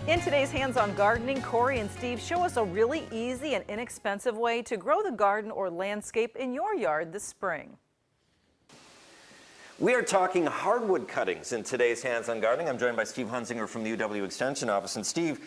In today's Hands-on Gardening, Cory and Steve show us a really easy and inexpensive way to grow the garden or landscape in your yard this spring. We are talking hardwood cuttings in today's Hands-on Gardening. I'm joined by Steve Hunzinger from the UW Extension Office. And Steve,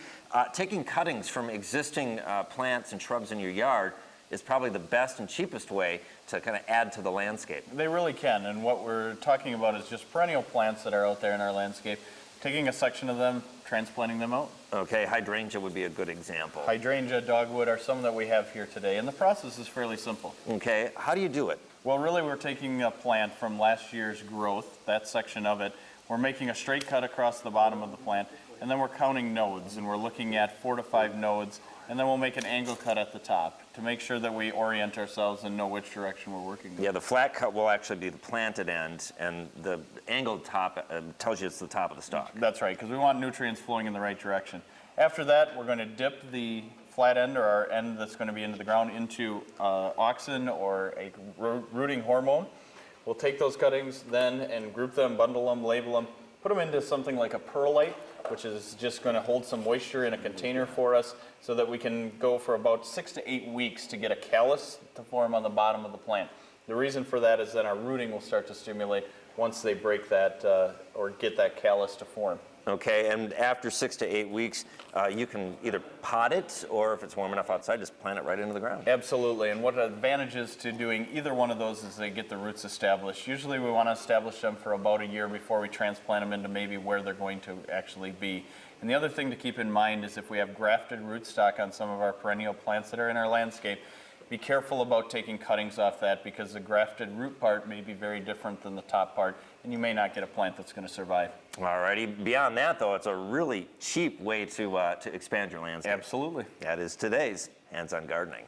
taking cuttings from existing plants and shrubs in your yard is probably the best and cheapest way to kind of add to the landscape. They really can, and what we're talking about is just perennial plants that are out there in our landscape, taking a section of them, transplanting them out. Okay, hydrangea would be a good example. Hydrangea, dogwood are some that we have here today, and the process is fairly simple. Okay, how do you do it? Well, really we're taking a plant from last year's growth, that section of it, we're making a straight cut across the bottom of the plant, and then we're counting nodes, and we're looking at 4 to 5 nodes, and then we'll make an angle cut at the top to make sure that we orient ourselves and know which direction we're working with. Yeah, the flat cut will actually be the planted end, and the angled top tells you it's the top of the stalk. That's right, because we want nutrients flowing in the right direction. After that, we're going to dip the flat end, or our end that's going to be into the ground, into auxin or a rooting hormone. We'll take those cuttings then and group them, bundle them, label them, put them into something like a perlite, which is just going to hold some moisture in a container for us so that we can go for about 6 to 8 weeks to get a callus to form on the bottom of the plant. The reason for that is that our rooting will start to stimulate once they break that or get that callus to form. Okay, and after 6 to 8 weeks, you can either pot it, or if it's warm enough outside, just plant it right into the ground. Absolutely, and what advantages to doing either one of those is they get the roots established. Usually we want to establish them for about a year before we transplant them into maybe where they're going to actually be. And the other thing to keep in mind is if we have grafted rootstock on some of our perennial plants that are in our landscape, be careful about taking cuttings off that, because the grafted root part may be very different than the top part, and you may not get a plant that's going to survive. Alrighty, beyond that though, it's a really cheap way to expand your landscape. Absolutely. That is today's Hands-on Gardening.